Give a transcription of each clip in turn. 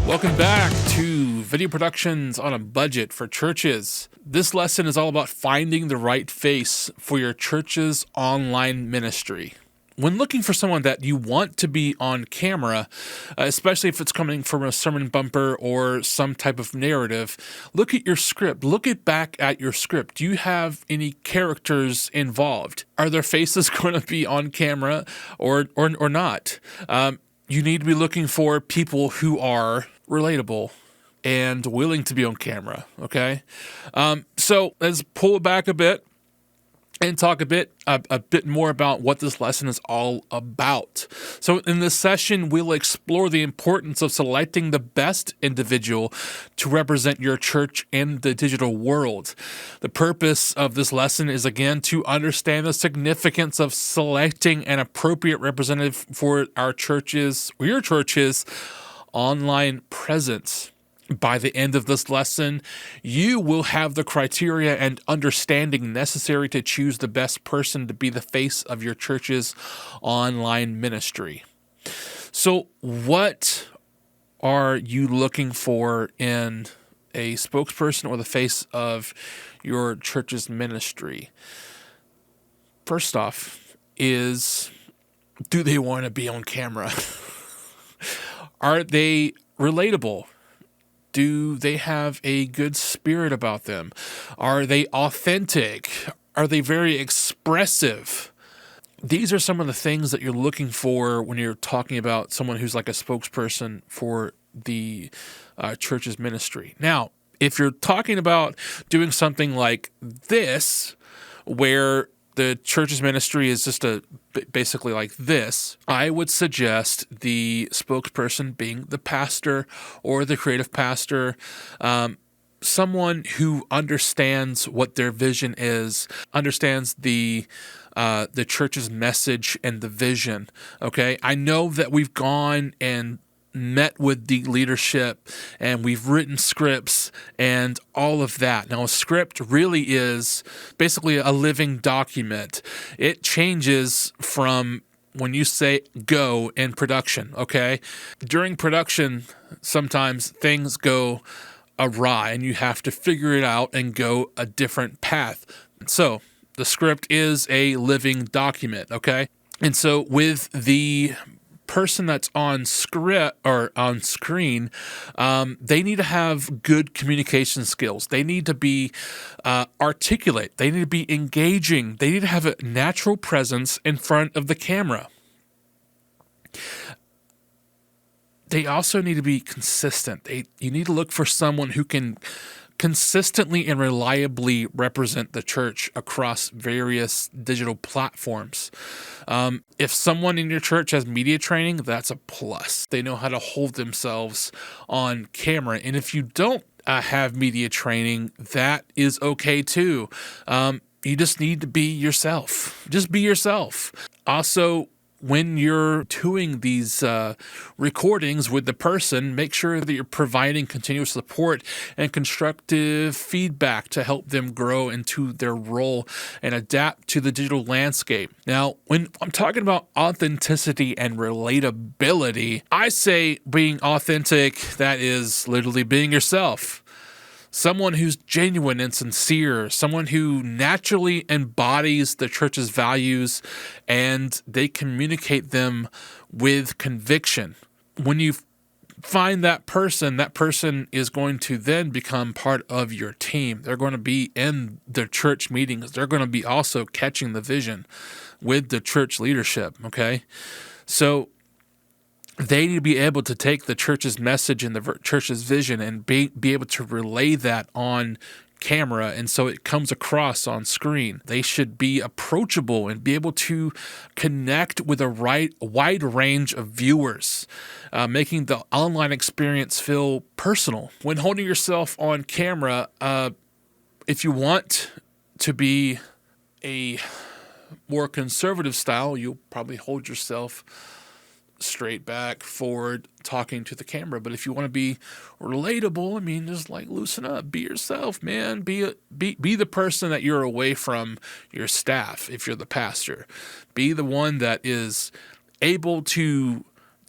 Welcome back to Video Productions on a Budget for Churches. This lesson is all about finding the right face for your church's online ministry. When looking for someone that you want to be on camera, especially if it's coming from a sermon bumper or some type of narrative, look at your script. Look back at your script. Do you have any characters involved? Are their faces going to be on camera or not? You need to be looking for people who are relatable and willing to be on camera, okay? So let's pull it back a bit and talk a bit more about what this lesson is all about. So in this session, we'll explore the importance of selecting the best individual to represent your church in the digital world. The purpose of this lesson is, again, to understand the significance of selecting an appropriate representative for our churches, or your church's online presence. By the end of this lesson, you will have the criteria and understanding necessary to choose the best person to be the face of your church's online ministry. So, what are you looking for in a spokesperson or the face of your church's ministry? First off is, do they want to be on camera? Are they relatable? Do they have a good spirit about them? Are they authentic? Are they very expressive? These are some of the things that you're looking for when you're talking about someone who's like a spokesperson for the church's ministry. Now, if you're talking about doing something like this, where the church's ministry is just basically like this, I would suggest the spokesperson being the pastor or the creative pastor, someone who understands what their vision is, understands the church's message and the vision. Okay, I know that we've gone and met with the leadership and we've written scripts and all of that. Now, a script really is basically a living document. It changes from when you say go in production, okay? During production, sometimes things go awry and you have to figure it out and go a different path. So the script is a living document, okay? And so with the person that's on script or on screen, they need to have good communication skills. They need to be articulate. They need to be engaging. They need to have a natural presence in front of the camera. They also need to be consistent. You need to look for someone who can consistently and reliably represent the church across various digital platforms. If someone in your church has media training, that's a plus. They know how to hold themselves on camera. And if you don't have media training, that is okay too. You just need to be yourself. Just be yourself. Also, when you're doing these recordings with the person, make sure that you're providing continuous support and constructive feedback to help them grow into their role and adapt to the digital landscape. Now, when I'm talking about authenticity and relatability, I say being authentic, that is literally being yourself. Someone who's genuine and sincere, someone who naturally embodies the church's values and they communicate them with conviction. When you find that person is going to then become part of your team. They're going to be in the church meetings. They're going to be also catching the vision with the church leadership, okay? So they need to be able to take the church's message and the church's vision and be able to relay that on camera, and so it comes across on screen. They should be approachable and be able to connect with a wide range of viewers, making the online experience feel personal. When holding yourself on camera, if you want to be a more conservative style, you'll probably hold yourself straight back, forward, talking to the camera. But if you want to be relatable, I mean, just like loosen up, be yourself, man. Be the person that you're away from your staff. If you're the pastor, be the one that is able to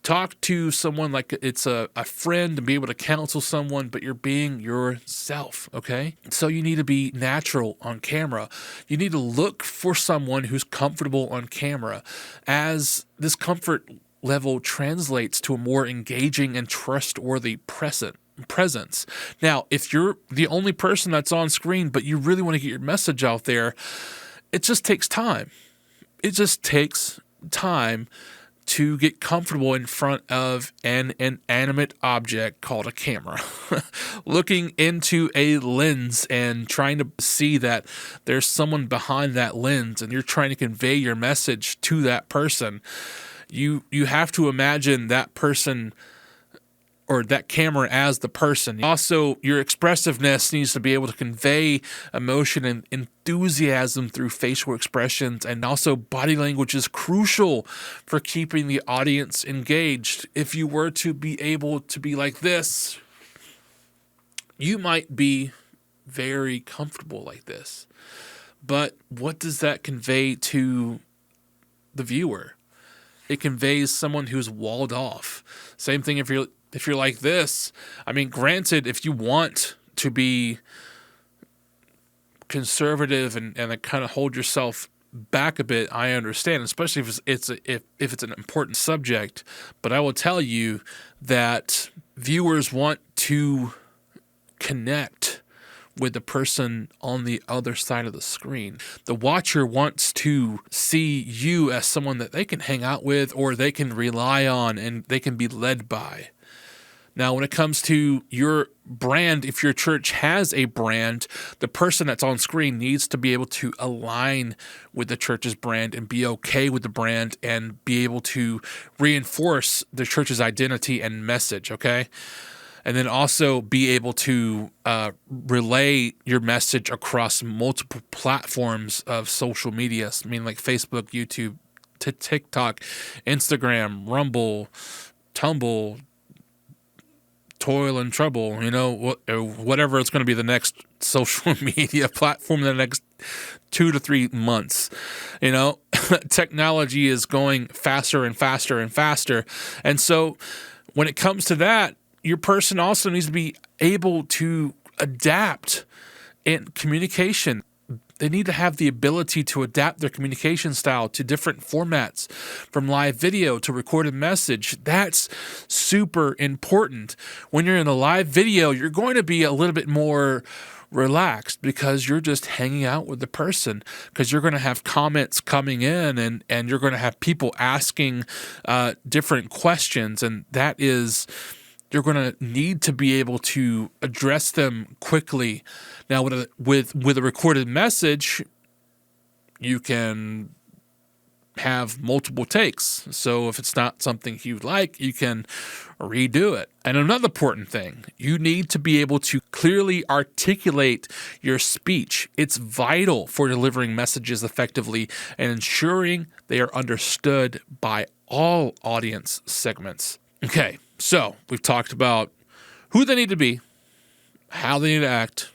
talk to someone like it's a friend and be able to counsel someone, but you're being yourself, okay? So you need to be natural on camera. You need to look for someone who's comfortable on camera, as this comfort level translates to a more engaging and trustworthy presence. Now, if you're the only person that's on screen, but you really want to get your message out there, it just takes time. It just takes time to get comfortable in front of an inanimate object called a camera, looking into a lens and trying to see that there's someone behind that lens and you're trying to convey your message to that person. You have to imagine that person or that camera as the person. Also, your expressiveness needs to be able to convey emotion and enthusiasm through facial expressions, and also body language is crucial for keeping the audience engaged. If you were to be able to be like this, you might be very comfortable like this. But what does that convey to the viewer? It conveys someone who's walled off. Same thing if you're like this. I mean, granted, if you want to be conservative and kind of hold yourself back a bit, I understand, especially if it's an important subject. But I will tell you that viewers want to connect with the person on the other side of the screen. The watcher wants to see you as someone that they can hang out with or they can rely on and they can be led by. Now, when it comes to your brand, if your church has a brand, the person that's on screen needs to be able to align with the church's brand and be okay with the brand and be able to reinforce the church's identity and message, okay? And then also be able to relay your message across multiple platforms of social media. I mean, like Facebook, YouTube, TikTok, Instagram, Rumble, Tumble, Toil and Trouble, whatever it's going to be the next social media platform in the next 2 to 3 months. Technology is going faster and faster and faster. And so when it comes to that, your person also needs to be able to adapt in communication. They need to have the ability to adapt their communication style to different formats, from live video to recorded message. That's super important. When you're in a live video, you're going to be a little bit more relaxed because you're just hanging out with the person, because you're going to have comments coming in and you're going to have people asking different questions, and you're going to need to be able to address them quickly. Now, with a recorded message, you can have multiple takes. So if it's not something you like, you can redo it. And another important thing, you need to be able to clearly articulate your speech. It's vital for delivering messages effectively and ensuring they are understood by all audience segments. Okay, so we've talked about who they need to be, how they need to act,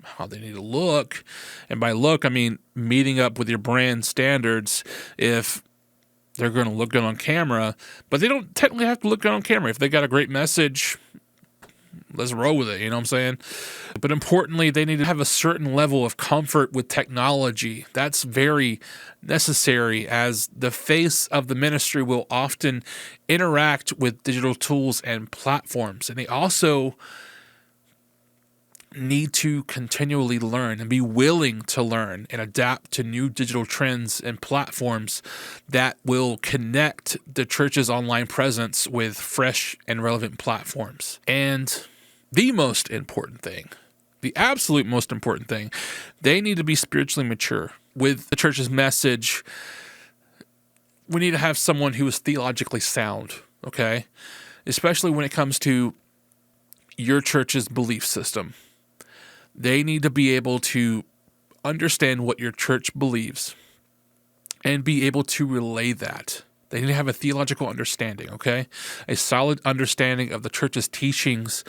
how they need to look. And by look, I mean meeting up with your brand standards if they're going to look good on camera. But they don't technically have to look good on camera. If they got a great message, let's roll with it, you know what I'm saying? But importantly, they need to have a certain level of comfort with technology. That's very necessary, as the face of the ministry will often interact with digital tools and platforms. And they also need to continually learn and be willing to learn and adapt to new digital trends and platforms that will connect the church's online presence with fresh and relevant platforms. And the most important thing, the absolute most important thing, they need to be spiritually mature with the church's message. We need to have someone who is theologically sound, okay? Especially when it comes to your church's belief system. They need to be able to understand what your church believes and be able to relay that. They need to have a theological understanding, okay? A solid understanding of the church's teachings.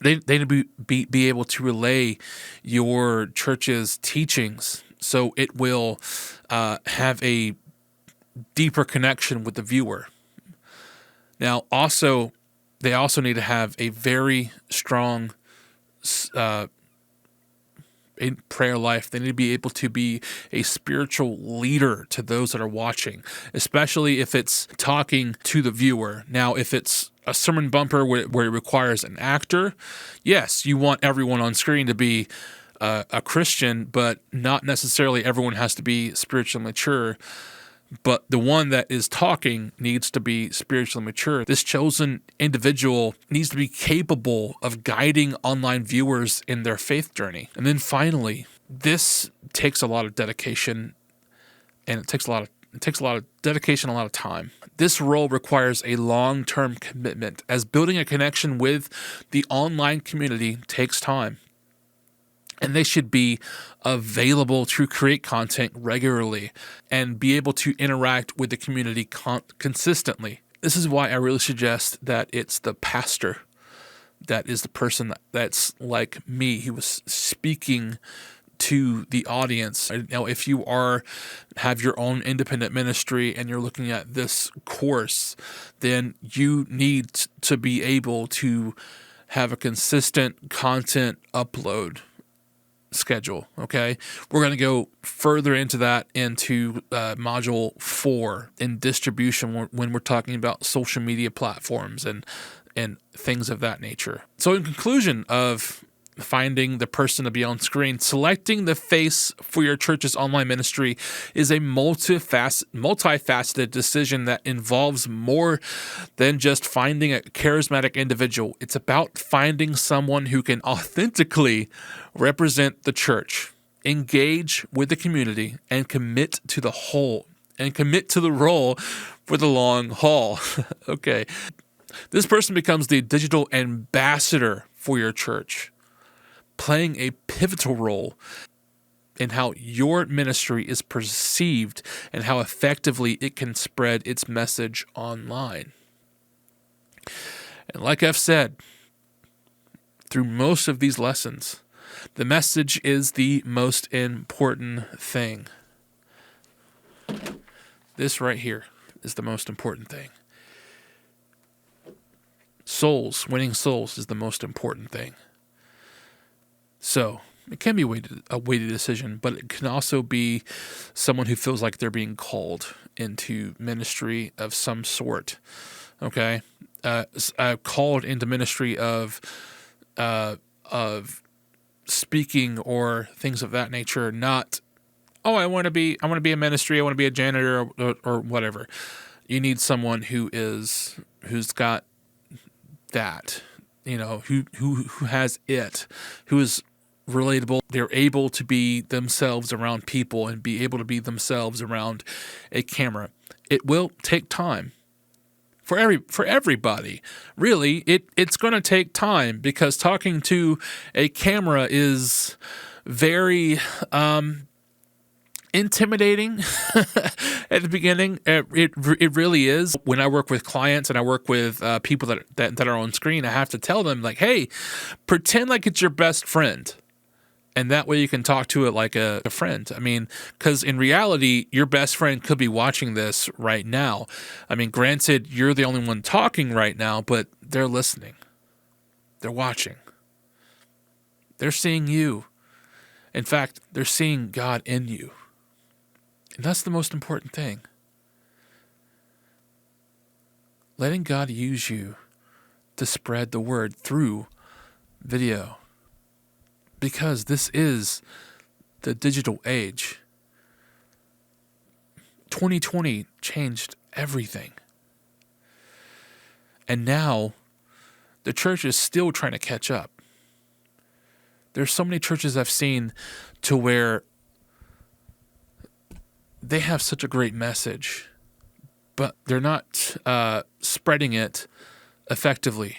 They need to be able to relay your church's teachings so it will have a deeper connection with the viewer. Now, also, they also need to have a very strong in prayer life. They need to be able to be a spiritual leader to those that are watching, especially if it's talking to the viewer. Now, if it's a sermon bumper where it requires an actor, yes, you want everyone on screen to be a Christian, but not necessarily everyone has to be spiritually mature. But the one that is talking needs to be spiritually mature. This chosen individual needs to be capable of guiding online viewers in their faith journey. And then finally, this takes a lot of dedication, and it takes a lot of dedication, a lot of time. This role requires a long-term commitment, as building a connection with the online community takes time. And they should be available to create content regularly and be able to interact with the community consistently. This is why I really suggest that it's the pastor that is the person that's like me. He was speaking to the audience. Now, if you have your own independent ministry and you're looking at this course, then you need to be able to have a consistent content upload schedule. Okay, we're going to go further into that into module 4 in distribution when we're talking about social media platforms and things of that nature. So in conclusion of finding the person to be on screen, selecting the face for your church's online ministry is a multifaceted decision that involves more than just finding a charismatic individual. It's about finding someone who can authentically represent the church, engage with the community, and commit to the role for the long haul. Okay. This person becomes the digital ambassador for your church, playing a pivotal role in how your ministry is perceived and how effectively it can spread its message online. And like I've said, through most of these lessons, the message is the most important thing. This right here is the most important thing. Winning souls is the most important thing. So it can be a weighted decision, but it can also be someone who feels like they're being called into ministry of some sort. Okay, called into ministry of speaking or things of that nature. Not, I want to be a ministry. I want to be a janitor or whatever. You need someone who's got that, who has it, who is relatable. They're able to be themselves around people and be able to be themselves around a camera. It will take time for everybody. Really, it's going to take time because talking to a camera is very intimidating at the beginning. It really is. When I work with clients and I work with people that are on screen, I have to tell them, like, hey, pretend like it's your best friend. And that way you can talk to it like a friend. I mean, because in reality, your best friend could be watching this right now. I mean, granted, you're the only one talking right now, but they're listening. They're watching. They're seeing you. In fact, they're seeing God in you. And that's the most important thing. Letting God use you to spread the word through video. Because this is the digital age. 2020 changed everything. And now the church is still trying to catch up. There's so many churches I've seen to where they have such a great message, but they're not spreading it effectively.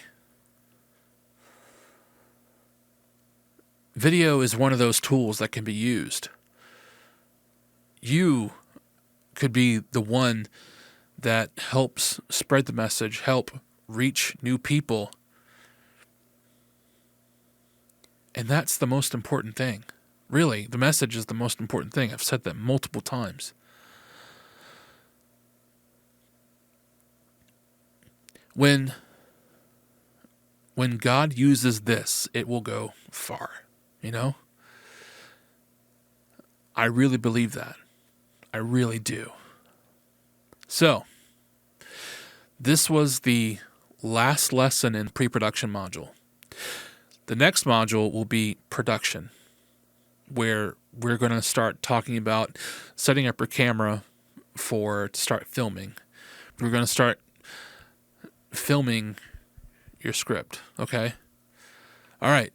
Video is one of those tools that can be used. You could be the one that helps spread the message, help reach new people. And that's the most important thing. Really, the message is the most important thing. I've said that multiple times. When God uses this, it will go far, you know? I really believe that. I really do. So, this was the last lesson in pre-production module. The next module will be production, where we're going to start talking about setting up your camera to start filming. We're going to start filming your script, okay? All right.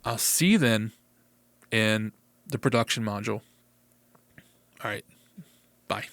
I'll see you then in the production module. All right. Bye.